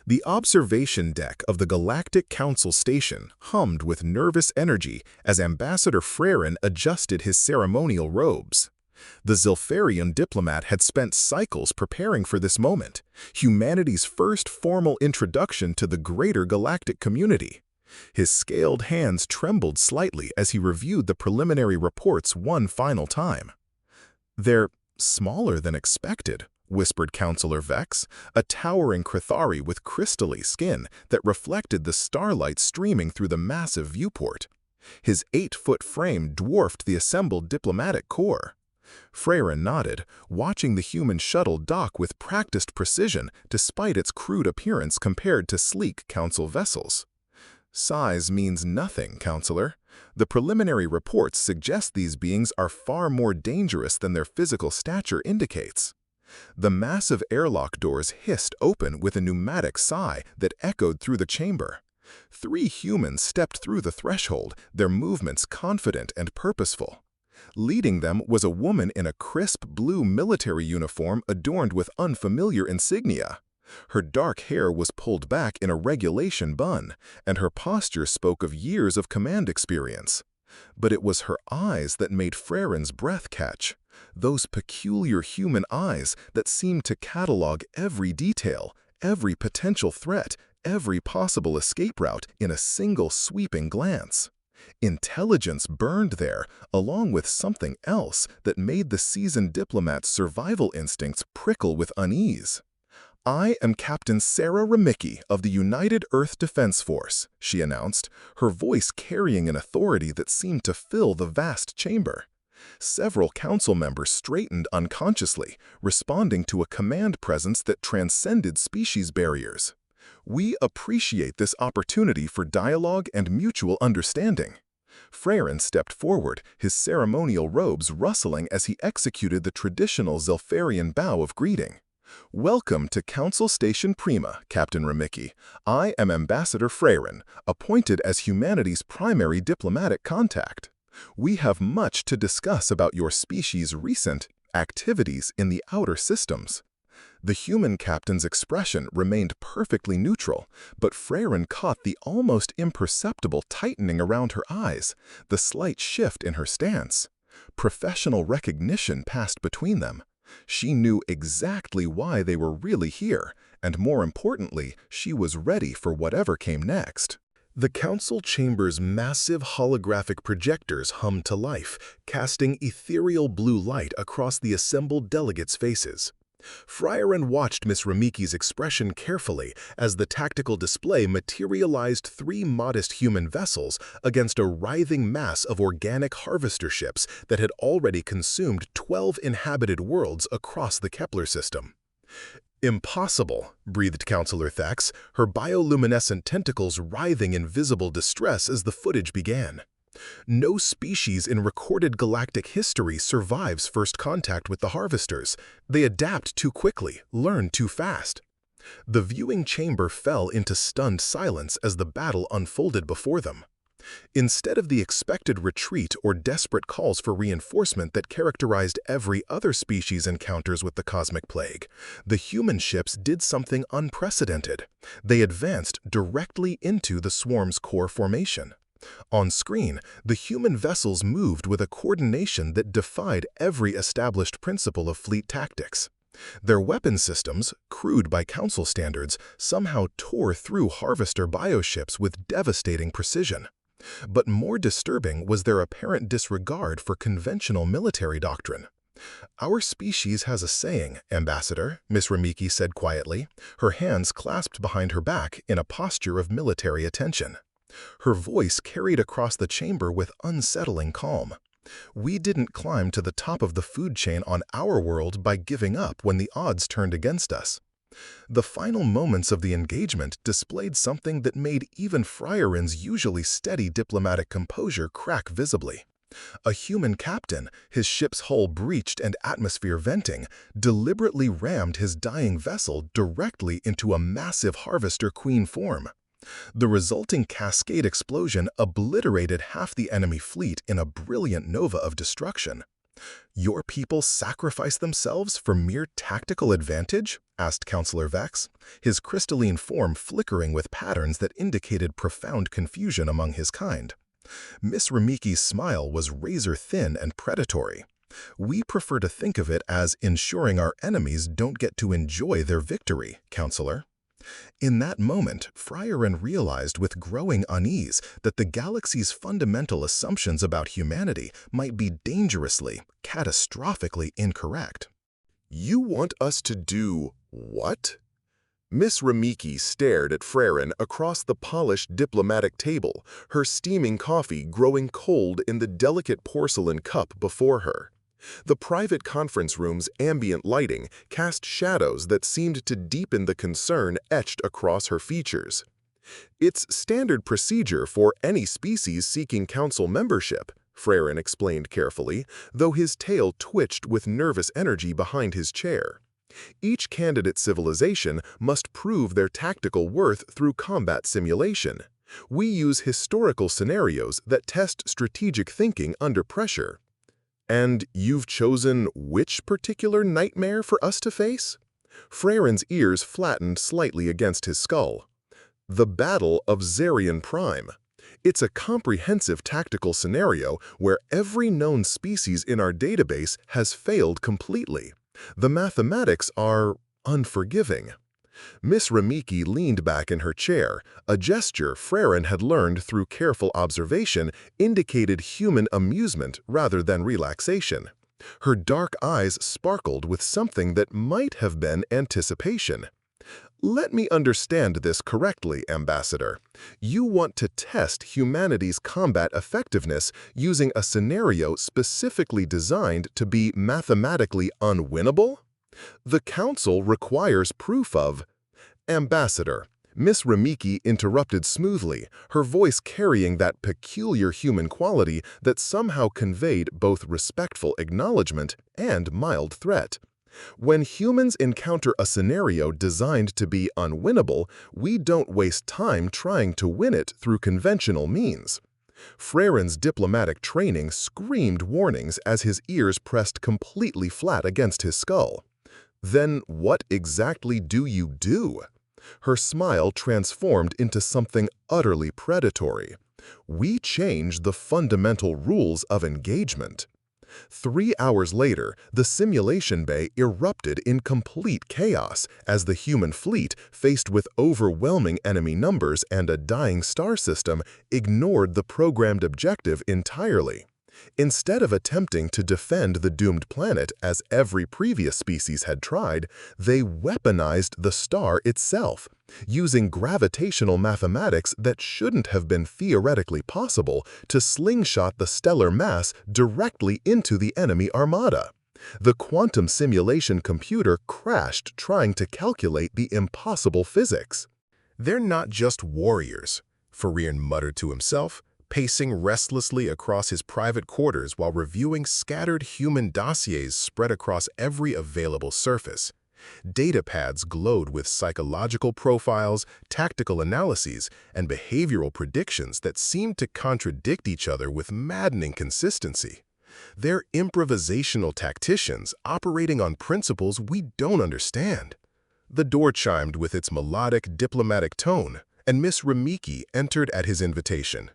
The observation deck of the Galactic Council station hummed with nervous energy as Ambassador Frairen adjusted his ceremonial robes. The Zilfarian diplomat had spent cycles preparing for this moment, humanity's first formal introduction to the greater galactic community. His scaled hands trembled slightly as he reviewed the preliminary reports one final time. "They're smaller than expected," whispered Counselor Vex, a towering Crithari with crystally skin that reflected the starlight streaming through the massive viewport. His 8-foot frame dwarfed the assembled diplomatic corps. Frairen nodded, watching the human shuttle dock with practiced precision despite its crude appearance compared to sleek council vessels. "Size means nothing, Counselor. The preliminary reports suggest these beings are far more dangerous than their physical stature indicates." The massive airlock doors hissed open with a pneumatic sigh that echoed through the chamber. 3 humans stepped through the threshold, their movements confident and purposeful. Leading them was a woman in a crisp blue military uniform adorned with unfamiliar insignia. Her dark hair was pulled back in a regulation bun, and her posture spoke of years of command experience. But it was her eyes that made Frairen's breath catch. Those peculiar human eyes that seemed to catalog every detail, every potential threat, every possible escape route in a single sweeping glance. Intelligence burned there, along with something else that made the seasoned diplomat's survival instincts prickle with unease. "I am Captain Sarah Rimiki of the United Earth Defense Force," she announced, her voice carrying an authority that seemed to fill the vast chamber. Several council members straightened unconsciously, responding to a command presence that transcended species barriers. "We appreciate this opportunity for dialogue and mutual understanding." Frairen stepped forward, his ceremonial robes rustling as he executed the traditional Zilfarian bow of greeting. "Welcome to Council Station Prima, Captain Rimiki. I am Ambassador Frairen, appointed as humanity's primary diplomatic contact. We have much to discuss about your species' recent activities in the outer systems." The human captain's expression remained perfectly neutral, but Frairen caught the almost imperceptible tightening around her eyes, the slight shift in her stance. Professional recognition passed between them. She knew exactly why they were really here, and more importantly, she was ready for whatever came next. The council chamber's massive holographic projectors hummed to life, casting ethereal blue light across the assembled delegates' faces. Frairen watched Miss Rimiki's expression carefully as the tactical display materialized 3 modest human vessels against a writhing mass of organic harvester ships that had already consumed 12 inhabited worlds across the Kepler system. "Impossible," breathed Counselor Vex, her bioluminescent tentacles writhing in visible distress as the footage began. "No species in recorded galactic history survives first contact with the harvesters. They adapt too quickly, learn too fast." The viewing chamber fell into stunned silence as the battle unfolded before them. Instead of the expected retreat or desperate calls for reinforcement that characterized every other species' encounters with the cosmic plague, the human ships did something unprecedented. They advanced directly into the swarm's core formation. On screen, the human vessels moved with a coordination that defied every established principle of fleet tactics. Their weapon systems, crude by council standards, somehow tore through harvester bioships with devastating precision. But more disturbing was their apparent disregard for conventional military doctrine. "Our species has a saying, Ambassador," Miss Rimiki said quietly, her hands clasped behind her back in a posture of military attention. Her voice carried across the chamber with unsettling calm. "We didn't climb to the top of the food chain on our world by giving up when the odds turned against us." The final moments of the engagement displayed something that made even Frairen's usually steady diplomatic composure crack visibly. A human captain, his ship's hull breached and atmosphere venting, deliberately rammed his dying vessel directly into a massive harvester queen form. The resulting cascade explosion obliterated half the enemy fleet in a brilliant nova of destruction. "Your people sacrifice themselves for mere tactical advantage?" asked Counselor Vex, his crystalline form flickering with patterns that indicated profound confusion among his kind. Miss Rimiki's smile was razor-thin and predatory. "We prefer to think of it as ensuring our enemies don't get to enjoy their victory, Counselor." In that moment, Frairen realized with growing unease that the galaxy's fundamental assumptions about humanity might be dangerously, catastrophically incorrect. "You want us to do what?" Miss Rimiki stared at Frairen across the polished diplomatic table, her steaming coffee growing cold in the delicate porcelain cup before her. The private conference room's ambient lighting cast shadows that seemed to deepen the concern etched across her features. "It's standard procedure for any species seeking council membership," Frairen explained carefully, though his tail twitched with nervous energy behind his chair. "Each candidate civilization must prove their tactical worth through combat simulation. We use historical scenarios that test strategic thinking under pressure." "And you've chosen which particular nightmare for us to face?" Frairen's ears flattened slightly against his skull. "The Battle of Zarian Prime. It's a comprehensive tactical scenario where every known species in our database has failed completely. The mathematics are unforgiving." Miss Rimiki leaned back in her chair, a gesture Frairen had learned through careful observation indicated human amusement rather than relaxation. Her dark eyes sparkled with something that might have been anticipation. "Let me understand this correctly, Ambassador. You want to test humanity's combat effectiveness using a scenario specifically designed to be mathematically unwinnable? The Council requires proof of—" "Ambassador," Miss Rimiki interrupted smoothly, her voice carrying that peculiar human quality that somehow conveyed both respectful acknowledgement and mild threat. "When humans encounter a scenario designed to be unwinnable, we don't waste time trying to win it through conventional means." Frairen's diplomatic training screamed warnings as his ears pressed completely flat against his skull. "Then what exactly do you do?" Her smile transformed into something utterly predatory. "We change the fundamental rules of engagement." 3 hours later, the simulation bay erupted in complete chaos as the human fleet, faced with overwhelming enemy numbers and a dying star system, ignored the programmed objective entirely. Instead of attempting to defend the doomed planet as every previous species had tried, they weaponized the star itself, using gravitational mathematics that shouldn't have been theoretically possible to slingshot the stellar mass directly into the enemy armada. The quantum simulation computer crashed trying to calculate the impossible physics. "They're not just warriors," Frairen muttered to himself, pacing restlessly across his private quarters while reviewing scattered human dossiers spread across every available surface. Data pads glowed with psychological profiles, tactical analyses, and behavioral predictions that seemed to contradict each other with maddening consistency. They're improvisational tacticians operating on principles we don't understand. The door chimed with its melodic, diplomatic tone, and Miss Rimiki entered at his invitation.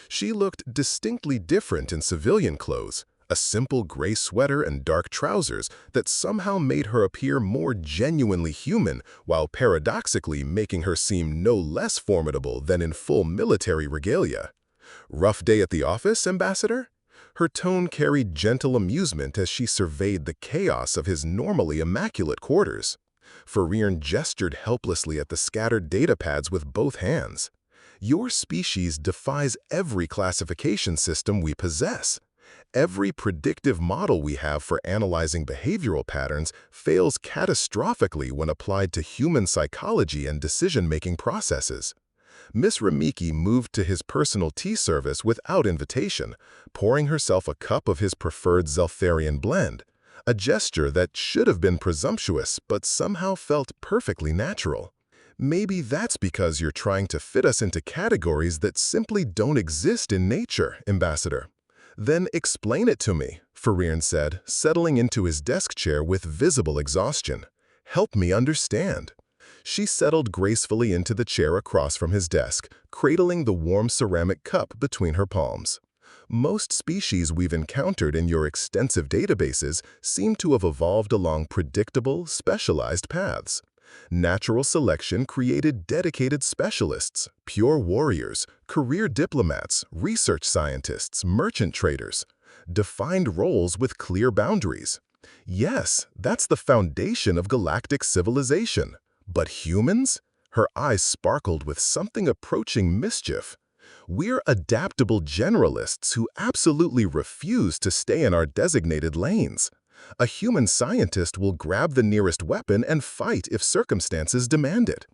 She looked distinctly different in civilian clothes, a simple gray sweater and dark trousers that somehow made her appear more genuinely human while paradoxically making her seem no less formidable than in full military regalia. "Rough day at the office, Ambassador?" Her tone carried gentle amusement as she surveyed the chaos of his normally immaculate quarters. Frairen gestured helplessly at the scattered data pads with both hands. "Your species defies every classification system we possess. Every predictive model we have for analyzing behavioral patterns fails catastrophically when applied to human psychology and decision-making processes." Miss Rimiki moved to his personal tea service without invitation, pouring herself a cup of his preferred Zeltharian blend, a gesture that should have been presumptuous but somehow felt perfectly natural. "Maybe that's because you're trying to fit us into categories that simply don't exist in nature, Ambassador." Then explain it to me, Frairen said, settling into his desk chair with visible exhaustion. Help me understand. She settled gracefully into the chair across from his desk, cradling the warm ceramic cup between her palms. Most species we've encountered in your extensive databases seem to have evolved along predictable, specialized paths. Natural selection created dedicated specialists, pure warriors, career diplomats, research scientists, merchant traders. Defined roles with clear boundaries. Yes, that's the foundation of galactic civilization. But humans? Her eyes sparkled with something approaching mischief. We're adaptable generalists who absolutely refuse to stay in our designated lanes. A human scientist will grab the nearest weapon and fight if circumstances demand it.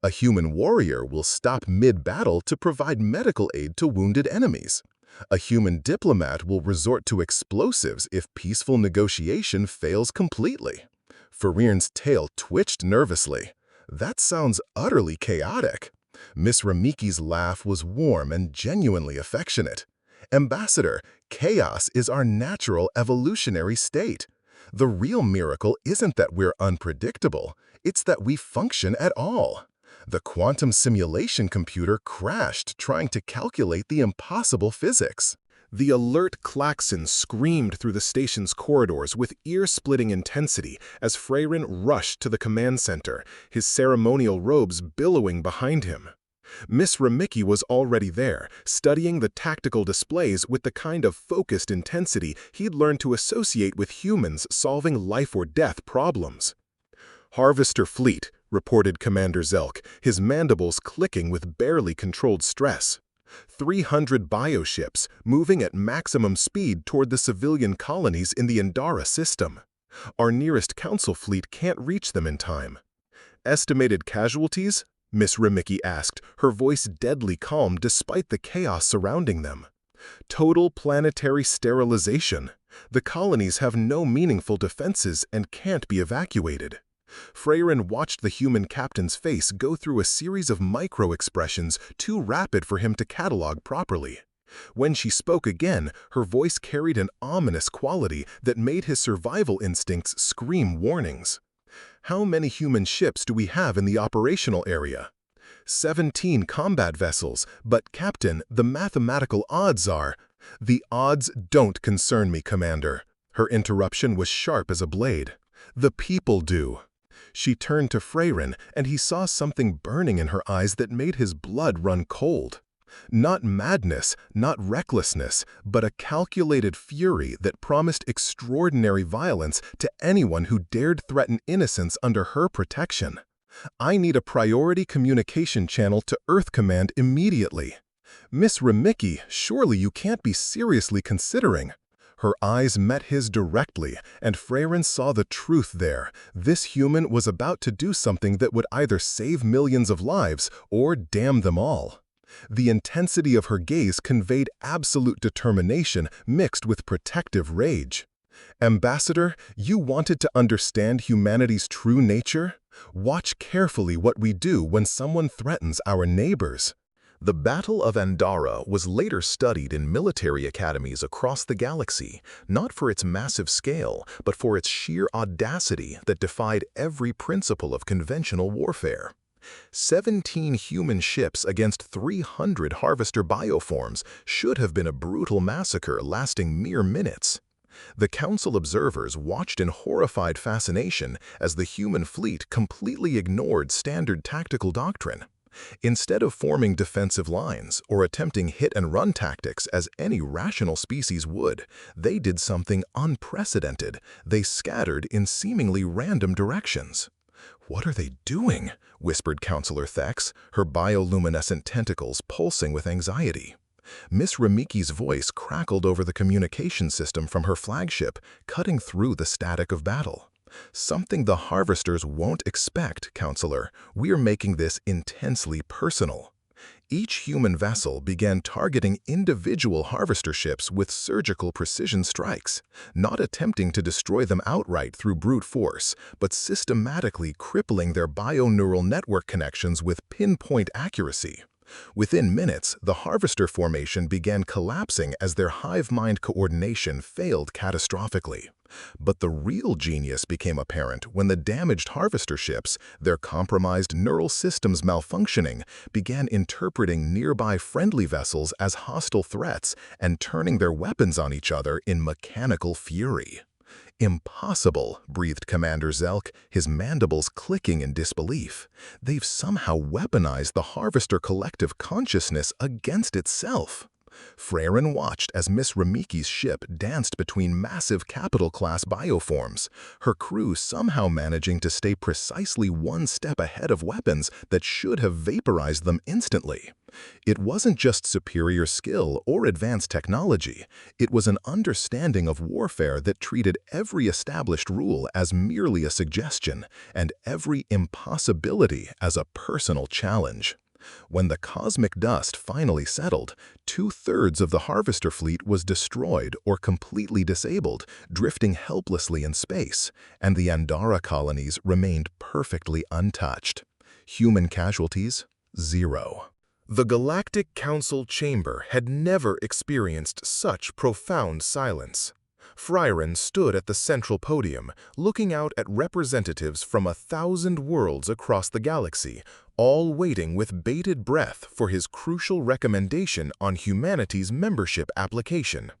A human warrior will stop mid-battle to provide medical aid to wounded enemies. A human diplomat will resort to explosives if peaceful negotiation fails completely. Frairen's tail twitched nervously. That sounds utterly chaotic. Miss Rimiki's laugh was warm and genuinely affectionate. Ambassador, chaos is our natural evolutionary state. The real miracle isn't that we're unpredictable, it's that we function at all. The quantum simulation computer crashed trying to calculate the impossible physics. The alert klaxon screamed through the station's corridors with ear-splitting intensity as Frairen rushed to the command center, his ceremonial robes billowing behind him. Miss Rimiki was already there, studying the tactical displays with the kind of focused intensity he'd learned to associate with humans solving life-or-death problems. "Harvester Fleet," reported Commander Zelk, his mandibles clicking with barely controlled stress. 300 bioships moving at maximum speed toward the civilian colonies in the Endara system. Our nearest council fleet can't reach them in time. "Estimated casualties?" Miss Rimiki asked, her voice deadly calm despite the chaos surrounding them. "Total planetary sterilization. The colonies have no meaningful defenses and can't be evacuated." Frairen watched the human captain's face go through a series of micro-expressions too rapid for him to catalog properly. When she spoke again, her voice carried an ominous quality that made his survival instincts scream warnings. "How many human ships do we have in the operational area?" 17 combat vessels, but Captain, the mathematical odds are— "The odds don't concern me, Commander." Her interruption was sharp as a blade. "The people do." She turned to Frairen, and he saw something burning in her eyes that made his blood run cold. Not madness, not recklessness, but a calculated fury that promised extraordinary violence to anyone who dared threaten innocence under her protection. "I need a priority communication channel to Earth Command immediately." "Miss Rimiki, surely you can't be seriously considering—" Her eyes met his directly, and Frairen saw the truth there. This human was about to do something that would either save millions of lives or damn them all. The intensity of her gaze conveyed absolute determination mixed with protective rage. "Ambassador, you wanted to understand humanity's true nature? Watch carefully what we do when someone threatens our neighbors." The Battle of Endara was later studied in military academies across the galaxy, not for its massive scale, but for its sheer audacity that defied every principle of conventional warfare. 17 human ships against 300 harvester bioforms should have been a brutal massacre lasting mere minutes. The Council observers watched in horrified fascination as the human fleet completely ignored standard tactical doctrine. Instead of forming defensive lines or attempting hit-and-run tactics as any rational species would, they did something unprecedented. They scattered in seemingly random directions. "What are they doing?" whispered Counselor Thex, her bioluminescent tentacles pulsing with anxiety. Miss Rimiki's voice crackled over the communication system from her flagship, cutting through the static of battle. "Something the harvesters won't expect, Counselor. We're making this intensely personal." Each human vessel began targeting individual harvester ships with surgical precision strikes, not attempting to destroy them outright through brute force, but systematically crippling their bioneural network connections with pinpoint accuracy. Within minutes, the harvester formation began collapsing as their hive-mind coordination failed catastrophically. But the real genius became apparent when the damaged harvester ships, their compromised neural systems malfunctioning, began interpreting nearby friendly vessels as hostile threats and turning their weapons on each other in mechanical fury. "Impossible," breathed Commander Zelk, his mandibles clicking in disbelief. "They've somehow weaponized the Harvester collective consciousness against itself." Frairen watched as Miss Rimiki's ship danced between massive capital-class bioforms, her crew somehow managing to stay precisely one step ahead of weapons that should have vaporized them instantly. It wasn't just superior skill or advanced technology, it was an understanding of warfare that treated every established rule as merely a suggestion and every impossibility as a personal challenge. When the cosmic dust finally settled, 2/3 of the Harvester fleet was destroyed or completely disabled, drifting helplessly in space, and the Andara colonies remained perfectly untouched. Human casualties? 0. The Galactic Council chamber had never experienced such profound silence. Frairen stood at the central podium, looking out at representatives from 1,000 worlds across the galaxy, all waiting with bated breath for his crucial recommendation on humanity's membership application.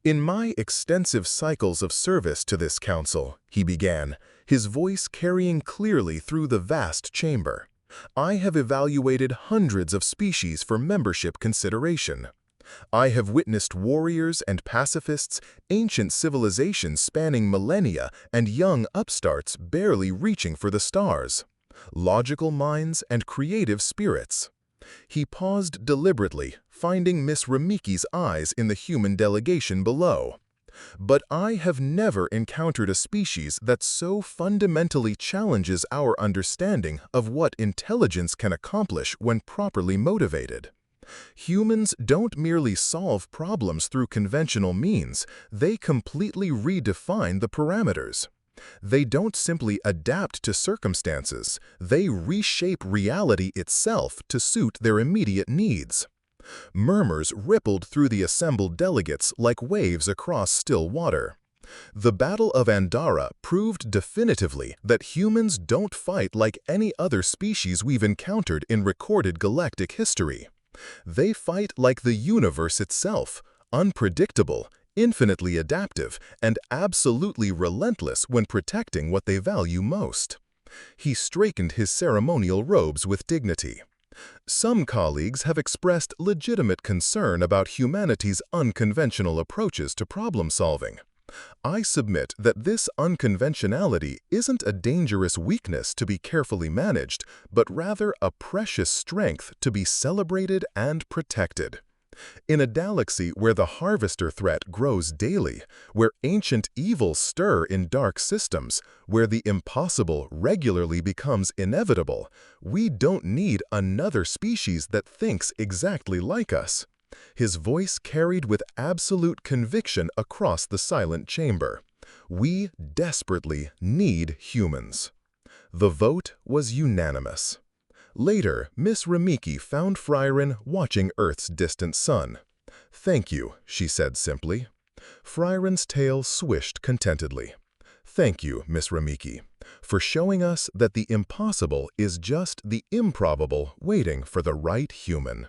"In my extensive cycles of service to this council," he began, his voice carrying clearly through the vast chamber, "I have evaluated hundreds of species for membership consideration. I have witnessed warriors and pacifists, ancient civilizations spanning millennia, and young upstarts barely reaching for the stars. Logical minds and creative spirits." He paused deliberately, finding Miss Rimiki's eyes in the human delegation below. "But I have never encountered a species that so fundamentally challenges our understanding of what intelligence can accomplish when properly motivated. Humans don't merely solve problems through conventional means, they completely redefine the parameters. They don't simply adapt to circumstances, they reshape reality itself to suit their immediate needs." Murmurs rippled through the assembled delegates like waves across still water. The Battle of Andara proved definitively that humans don't fight like any other species we've encountered in recorded galactic history. They fight like the universe itself, unpredictable, infinitely adaptive, and absolutely relentless when protecting what they value most. He straightened his ceremonial robes with dignity. "Some colleagues have expressed legitimate concern about humanity's unconventional approaches to problem-solving. I submit that this unconventionality isn't a dangerous weakness to be carefully managed, but rather a precious strength to be celebrated and protected. In a galaxy where the harvester threat grows daily, where ancient evils stir in dark systems, where the impossible regularly becomes inevitable, we don't need another species that thinks exactly like us." His voice carried with absolute conviction across the silent chamber. "We desperately need humans." The vote was unanimous. Later, Miss Rimiki found Frairen watching Earth's distant sun. "Thank you," she said simply. Frairen's tail swished contentedly. "Thank you, Miss Rimiki, for showing us that the impossible is just the improbable waiting for the right human."